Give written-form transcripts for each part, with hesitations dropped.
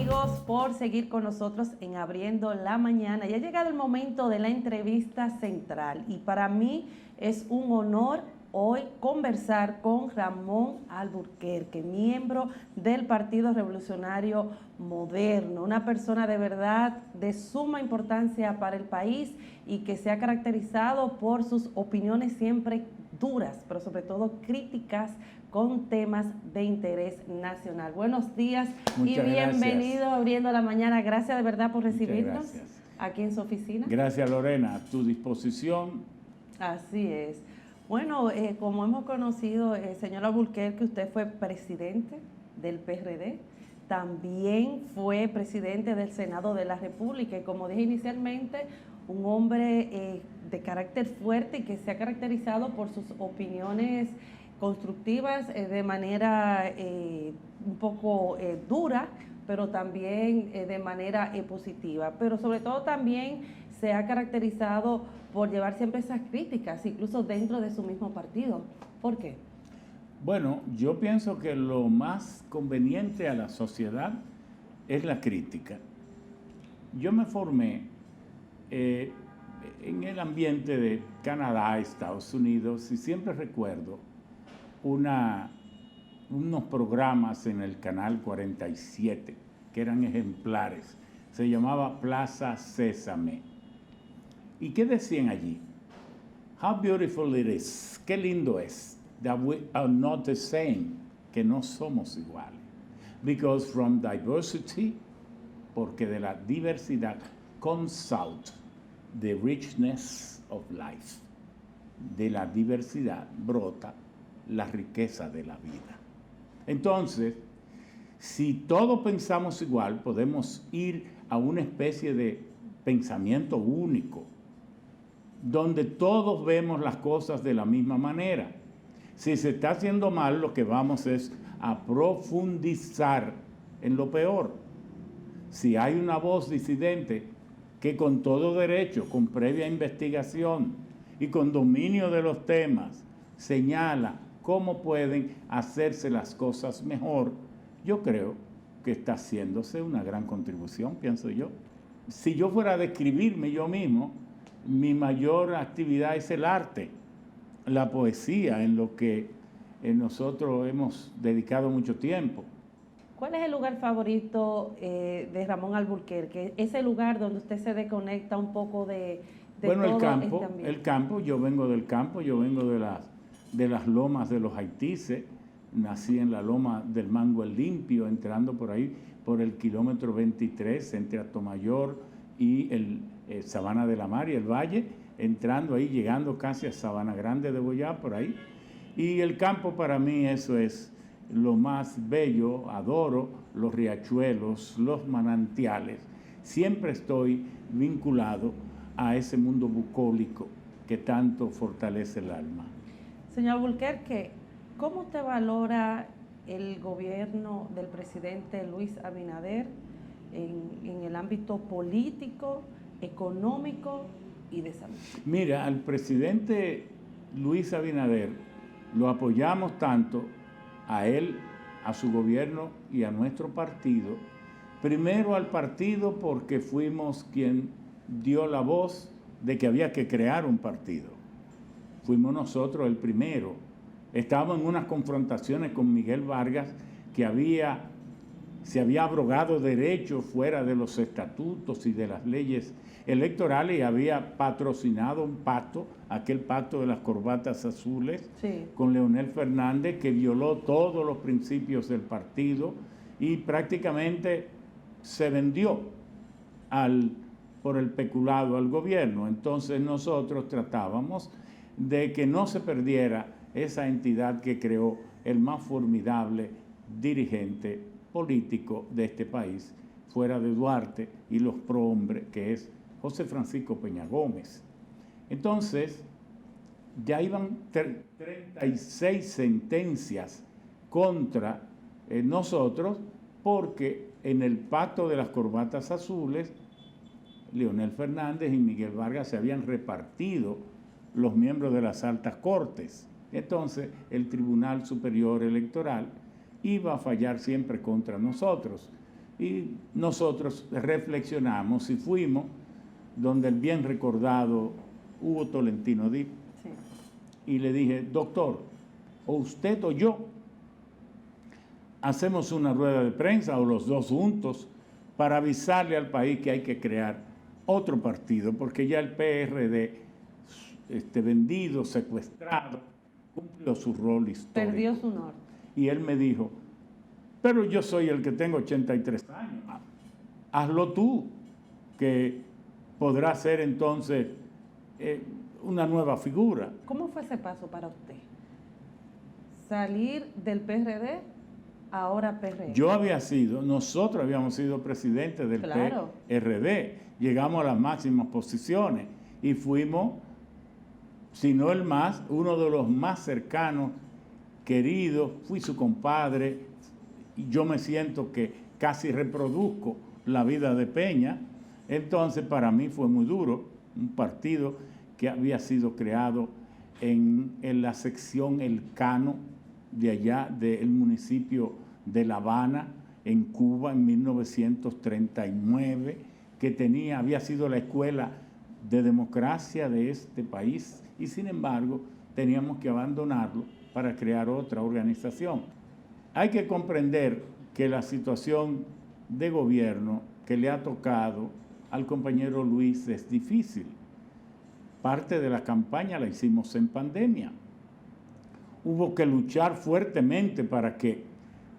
amigos por seguir con nosotros en Abriendo la Mañana. Ya ha llegado el momento de la entrevista central y para mí es un honor hoy conversar con Ramón Alburquerque, miembro del Partido Revolucionario Moderno, una persona de verdad de suma importancia para el país y que se ha caracterizado por sus opiniones siempre duras, pero sobre todo críticas con temas de interés nacional. Buenos días y bienvenido a Abriendo la Mañana. Gracias de verdad por recibirnos aquí en su oficina. Gracias, Lorena, a tu disposición. Así es. Bueno, como hemos conocido, señor Alburquerque, usted fue presidente del PRD, también fue presidente del Senado de la República y, como dije inicialmente, un hombre de carácter fuerte y que se ha caracterizado por sus opiniones constructivas de manera un poco dura, pero también de manera positiva. Pero sobre todo también se ha caracterizado por llevar siempre esas críticas, incluso dentro de su mismo partido. ¿Por qué? Bueno, yo pienso que lo más conveniente a la sociedad es la crítica. Yo me formé en el ambiente de Canadá, Estados Unidos, y siempre recuerdo unos programas en el Canal 47 que eran ejemplares. Se llamaba Plaza Sésame. ¿Y qué decían allí? How beautiful it is. Qué lindo es. That we are not the same. Que no somos iguales. Because from diversity, porque de la diversidad comes out the richness of life. De la diversidad brota la riqueza de la vida. Entonces, si todos pensamos igual, podemos ir a una especie de pensamiento único, donde todos vemos las cosas de la misma manera. Si se está haciendo mal, lo que vamos es a profundizar en lo peor. Si hay una voz disidente que con todo derecho, con previa investigación y con dominio de los temas, señala cómo pueden hacerse las cosas mejor, yo creo que está haciéndose una gran contribución, pienso yo. Si yo fuera a describirme yo mismo, mi mayor actividad es el arte, la poesía, en lo que nosotros hemos dedicado mucho tiempo. ¿Cuál es el lugar favorito de Ramón Alburquerque? Ese lugar donde usted se desconecta un poco de bueno, todo el campo, yo vengo del campo, yo vengo de las lomas de los Haitises, nací en la loma del Mango el Limpio, entrando por ahí, por el kilómetro 23, entre Atomayor y Sabana de la Mar y el Valle, entrando ahí, llegando casi a Sabana Grande de Boyá, por ahí. Y el campo para mí eso es lo más bello, adoro los riachuelos, los manantiales. Siempre estoy vinculado a ese mundo bucólico que tanto fortalece el alma. Señor Alburquerque, ¿cómo usted valora el gobierno del presidente Luis Abinader en el ámbito político, económico y de salud? Mira, al presidente Luis Abinader lo apoyamos tanto a él, a su gobierno y a nuestro partido. Primero al partido porque fuimos quien dio la voz de que había que crear un partido. Fuimos nosotros el primero. Estábamos en unas confrontaciones con Miguel Vargas que se había abrogado derechos fuera de los estatutos y de las leyes electorales y había patrocinado un pacto, aquel pacto de las corbatas azules, sí, con Leonel Fernández, que violó todos los principios del partido y prácticamente se vendió por el peculado al gobierno. Entonces nosotros tratábamos de que no se perdiera esa entidad que creó el más formidable dirigente político de este país, fuera de Duarte y los prohombres, que es José Francisco Peña Gómez. Entonces, ya iban 36 sentencias contra nosotros, porque en el pacto de las corbatas azules, Leonel Fernández y Miguel Vargas se habían repartido los miembros de las altas cortes. Entonces, el Tribunal Superior Electoral iba a fallar siempre contra nosotros. Y nosotros reflexionamos y fuimos donde el bien recordado Hugo Tolentino Dipp. Sí. Y le dije, doctor, o usted o yo hacemos una rueda de prensa o los dos juntos para avisarle al país que hay que crear otro partido, porque ya el PRD vendido, secuestrado, cumplió su rol histórico. Perdió su norte. Y él me dijo, pero yo soy el que tengo 83 años. Hazlo tú, que podrá ser entonces una nueva figura. ¿Cómo fue ese paso para usted? Salir del PRD, ahora PRD. Nosotros habíamos sido presidentes del PRD. Llegamos a las máximas posiciones y fuimos, si no el más, uno de los más cercanos, queridos. Fui su compadre. Y yo me siento que casi reproduzco la vida de Peña. Entonces para mí fue muy duro, un partido que había sido creado en la sección El Cano, de allá del municipio de La Habana, en Cuba, en 1939, que había sido la escuela de democracia de este país, y sin embargo teníamos que abandonarlo para crear otra organización. Hay que comprender que la situación de gobierno que le ha tocado al compañero Luis es difícil. Parte de la campaña la hicimos en pandemia. Hubo que luchar fuertemente para que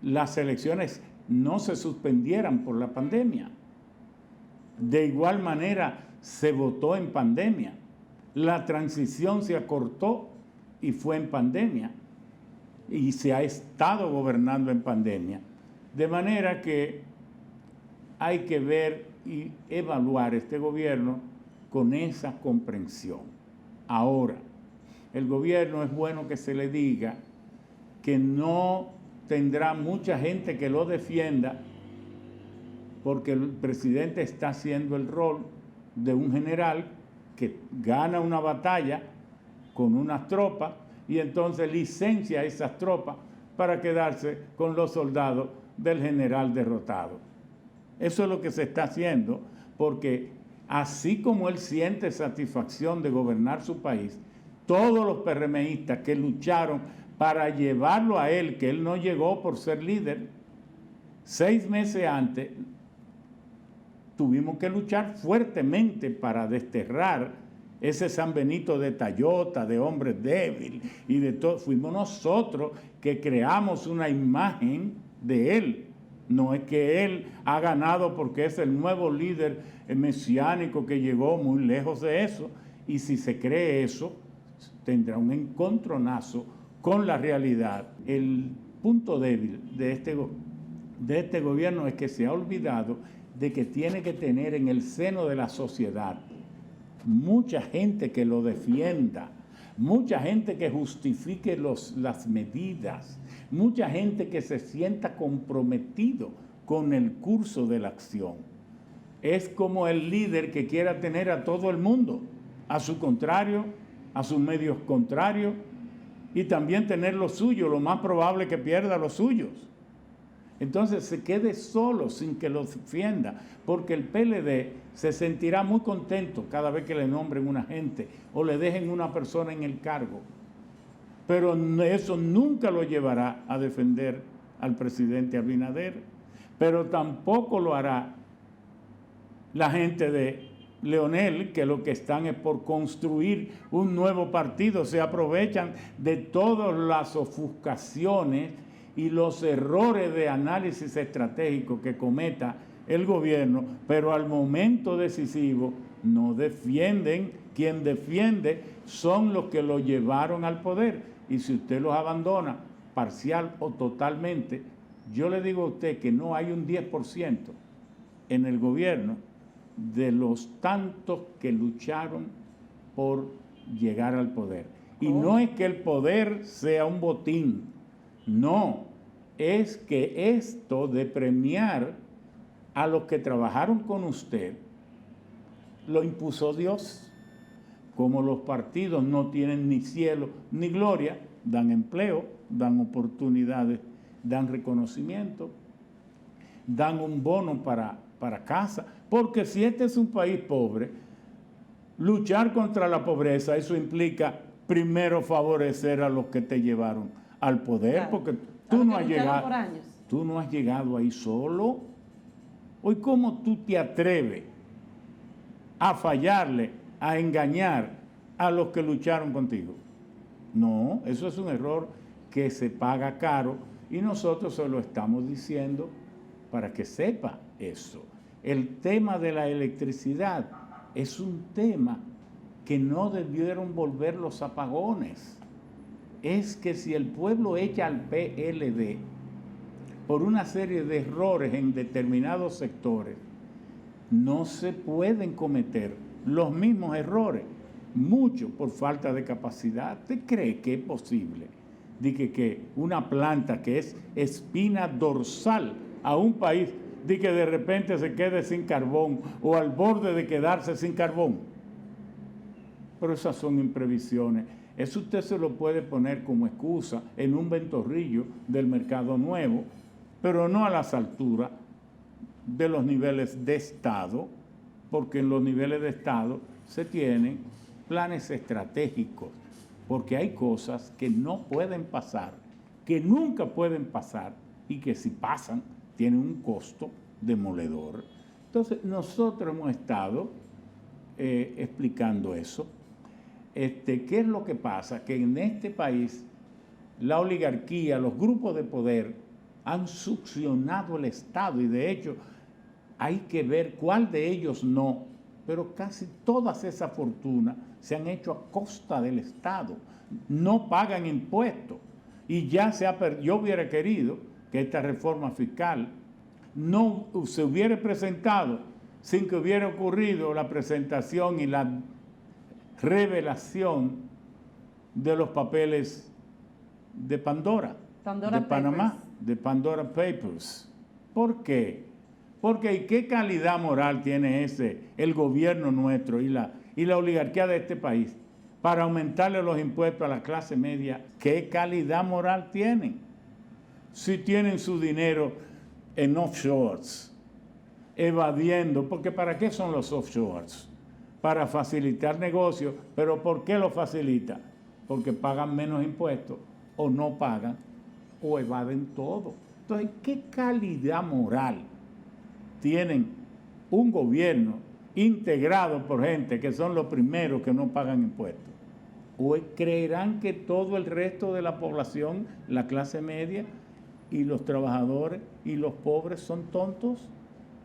las elecciones no se suspendieran por la pandemia. De igual manera, se votó en pandemia. La transición se acortó y fue en pandemia. Y se ha estado gobernando en pandemia. De manera que hay que ver y evaluar este gobierno con esa comprensión. Ahora, el gobierno es bueno que se le diga que no tendrá mucha gente que lo defienda, porque el presidente está haciendo el rol de un general que gana una batalla con unas tropas y entonces licencia a esas tropas para quedarse con los soldados del general derrotado. Eso es lo que se está haciendo, porque así como él siente satisfacción de gobernar su país, todos los PRMistas que lucharon para llevarlo a él, que él no llegó por ser líder, 6 meses antes tuvimos que luchar fuertemente para desterrar ese San Benito de Tayota, de hombre débil y de todo. Fuimos nosotros que creamos una imagen de él. No es que él ha ganado porque es el nuevo líder mesiánico que llegó, muy lejos de eso. Y si se cree eso, tendrá un encontronazo con la realidad. El punto débil de este gobierno es que se ha olvidado de que tiene que tener en el seno de la sociedad mucha gente que lo defienda, mucha gente que justifique las medidas, mucha gente que se sienta comprometido con el curso de la acción. Es como el líder que quiera tener a todo el mundo, a su contrario, a sus medios contrarios, y también tener lo suyo, lo más probable que pierda los suyos. Entonces se quede solo sin que lo defienda, porque el PLD se sentirá muy contento cada vez que le nombren una gente o le dejen una persona en el cargo. Pero eso nunca lo llevará a defender al presidente Abinader, pero tampoco lo hará la gente de Leonel, que lo que están es por construir un nuevo partido. Se aprovechan de todas las ofuscaciones y los errores de análisis estratégico que cometa el gobierno, pero al momento decisivo no defienden. Quien defiende son los que lo llevaron al poder, y si usted los abandona parcial o totalmente, yo le digo a usted que no hay un 10% en el gobierno de los tantos que lucharon por llegar al poder. Y no es que el poder sea un botín, no, es que esto de premiar a los que trabajaron con usted lo impuso Dios. Como los partidos no tienen ni cielo ni gloria, dan empleo, dan oportunidades, dan reconocimiento. dan un bono para casa, porque si este es un país pobre, luchar contra la pobreza, eso implica primero favorecer a los que te llevaron al poder, claro, porque tú no has llegado ahí solo. Hoy, ¿cómo tú te atreves a fallarle, a engañar a los que lucharon contigo? No, eso es un error que se paga caro y nosotros se lo estamos diciendo para que sepa eso. El tema de la electricidad es un tema que no debieron volver los apagones. Es que si el pueblo echa al PLD por una serie de errores en determinados sectores, no se pueden cometer los mismos errores, mucho por falta de capacidad. ¿Usted cree que es posible de que una planta que es espina dorsal a un país, de que de repente se quede sin carbón o al borde de quedarse sin carbón? Pero esas son imprevisiones. Eso usted se lo puede poner como excusa en un ventorrillo del mercado nuevo, pero no a las alturas de los niveles de Estado, porque en los niveles de Estado se tienen planes estratégicos, porque hay cosas que no pueden pasar, que nunca pueden pasar y que si pasan tienen un costo demoledor. Entonces nosotros hemos estado explicando eso. ¿Qué es lo que pasa? Que en este país la oligarquía, los grupos de poder han succionado el Estado y de hecho hay que ver cuál de ellos no, pero casi todas esas fortunas se han hecho a costa del Estado, no pagan impuestos y ya yo hubiera querido que esta reforma fiscal no se hubiera presentado sin que hubiera ocurrido la presentación y la revelación de los papeles de Pandora de Panamá, de Pandora Papers. ¿Por qué? Porque ¿qué calidad moral tiene el gobierno nuestro y la oligarquía de este país para aumentarle los impuestos a la clase media? ¿Qué calidad moral tienen? Si tienen su dinero en offshores, evadiendo, porque ¿para qué son los offshores? Para facilitar negocios, pero ¿por qué lo facilita? Porque pagan menos impuestos o no pagan o evaden todo. Entonces, ¿qué calidad moral tienen un gobierno integrado por gente que son los primeros que no pagan impuestos? ¿O creerán que todo el resto de la población, la clase media y los trabajadores y los pobres son tontos?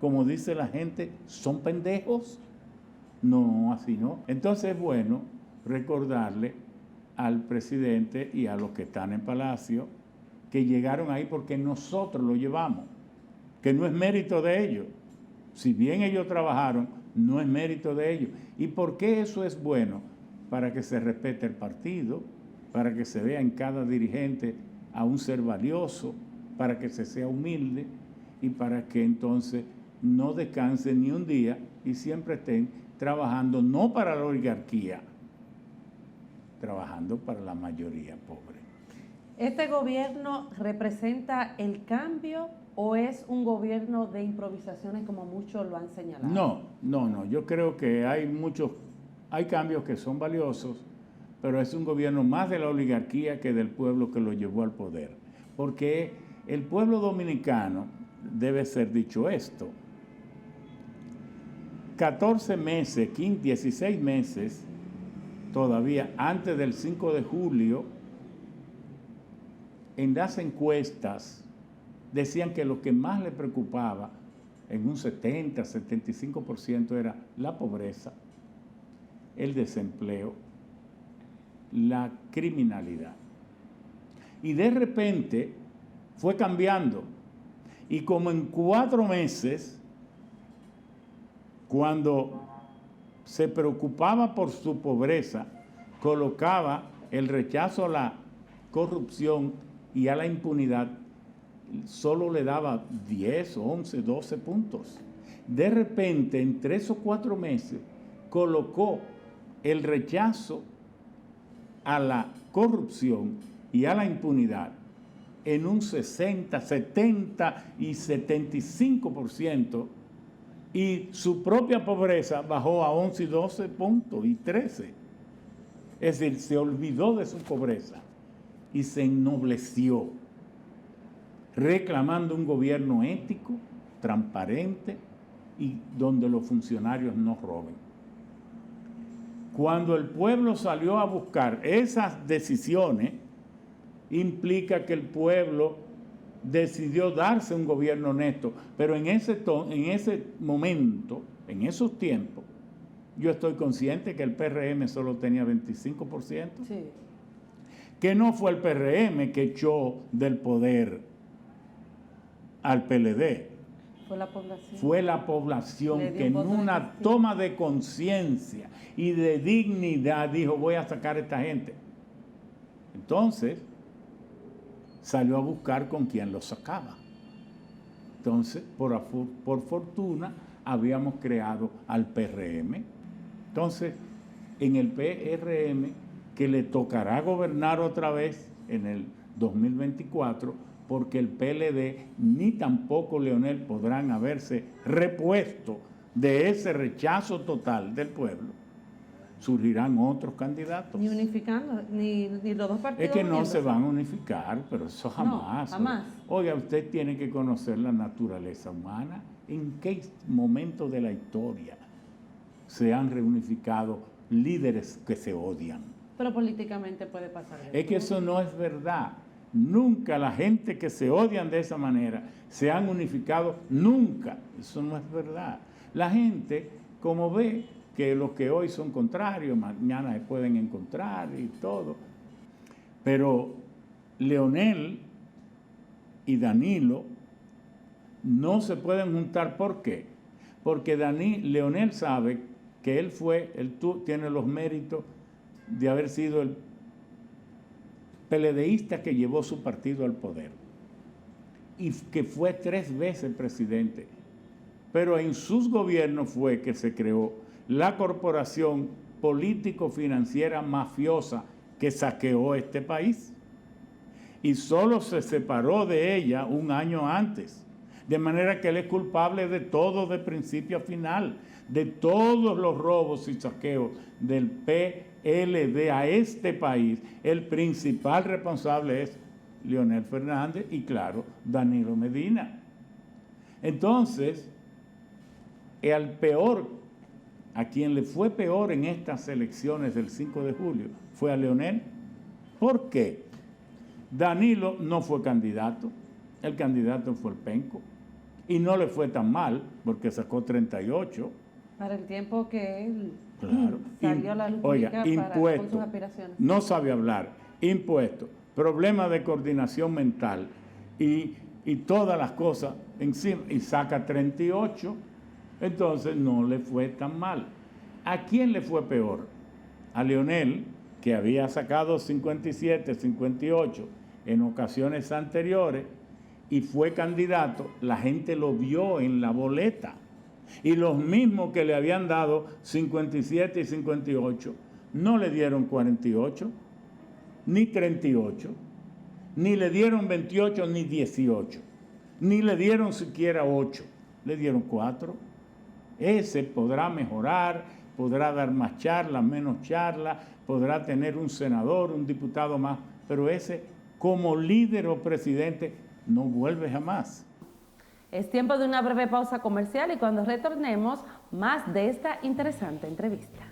Como dice la gente, ¿son pendejos? No, así no. Entonces es bueno recordarle al presidente y a los que están en Palacio que llegaron ahí porque nosotros lo llevamos, que no es mérito de ellos. Si bien ellos trabajaron, no es mérito de ellos. ¿Y por qué eso es bueno? Para que se respete el partido, para que se vea en cada dirigente a un ser valioso, para que se sea humilde y para que entonces no descansen ni un día y siempre estén trabajando no para la oligarquía, trabajando para la mayoría pobre. ¿Este gobierno representa el cambio o es un gobierno de improvisaciones como muchos lo han señalado? No. Yo creo que hay cambios que son valiosos, pero es un gobierno más de la oligarquía que del pueblo que lo llevó al poder. Porque el pueblo dominicano, debe ser dicho esto, 14 meses, 15, 16 meses, todavía antes del 5 de julio, en las encuestas decían que lo que más le preocupaba en un 70, 75% era la pobreza, el desempleo, la criminalidad. Y de repente fue cambiando. Y como en 4 meses, cuando se preocupaba por su pobreza, colocaba el rechazo a la corrupción y a la impunidad, solo le daba 10, 11, 12 puntos. De repente, en 3 o 4 meses, colocó el rechazo a la corrupción y a la impunidad en un 60, 70 y 75%, y su propia pobreza bajó a 11 y 12 puntos y 13. Es decir, se olvidó de su pobreza y se ennobleció, reclamando un gobierno ético, transparente y donde los funcionarios no roben. Cuando el pueblo salió a buscar esas decisiones, implica que el pueblo decidió darse un gobierno honesto, pero en ese momento, en esos tiempos, yo estoy consciente que el PRM solo tenía 25%, Sí. que no fue el PRM que echó del poder al PLD, Fue la población. fue la población Le dio que en voto de una castigo. toma de conciencia y de dignidad dijo, voy a sacar a esta gente. Entonces, salió a buscar con quién lo sacaba. Entonces, por fortuna, habíamos creado al PRM. Entonces, en el PRM, que le tocará gobernar otra vez en el 2024, porque el PLD ni tampoco Leonel podrán haberse repuesto de ese rechazo total del pueblo, surgirán otros candidatos. Ni unificando, ni los dos partidos. Es que no se uniéndose. van a unificar, pero eso jamás. No, jamás. Oiga, usted tiene que conocer la naturaleza humana. ¿En qué momento de la historia se han reunificado líderes que se odian? Pero políticamente puede pasar. Es que eso no es verdad. Nunca la gente que se odian de esa manera se han unificado, nunca. Eso no es verdad. La gente, como ve que los que hoy son contrarios, mañana se pueden encontrar y todo. Pero Leonel y Danilo no se pueden juntar. ¿Por qué? Porque Leonel sabe que él tiene los méritos de haber sido el PLDista que llevó su partido al poder y que fue 3 veces presidente. Pero en sus gobiernos fue que se creó la corporación político-financiera mafiosa que saqueó este país. Y solo se separó de ella un año antes. De manera que él es culpable de todo, de principio a final, de todos los robos y saqueos del PLD a este país. El principal responsable es Leonel Fernández y, claro, Danilo Medina. Entonces, a quien le fue peor en estas elecciones del 5 de julio fue a Leonel. ¿Por qué? Danilo no fue candidato, el candidato fue el Penco, y no le fue tan mal, porque sacó 38. Para el tiempo que él Claro. salió a la luz Oiga, pública con sus impuesto, aspiraciones. no sabe hablar, impuesto, problema de coordinación mental y todas las cosas encima, y saca 38, entonces no le fue tan mal. ¿A quién le fue peor? A Leonel, que había sacado 57, 58 en ocasiones anteriores y fue candidato, la gente lo vio en la boleta. Y los mismos que le habían dado 57 y 58 no le dieron 48, ni 38, ni le dieron 28 ni 18, ni le dieron siquiera 8, le dieron 4. Ese podrá mejorar, podrá dar más charla, menos charla, podrá tener un senador, un diputado más, pero ese como líder o presidente no vuelve jamás. Es tiempo de una breve pausa comercial y cuando retornemos, más de esta interesante entrevista.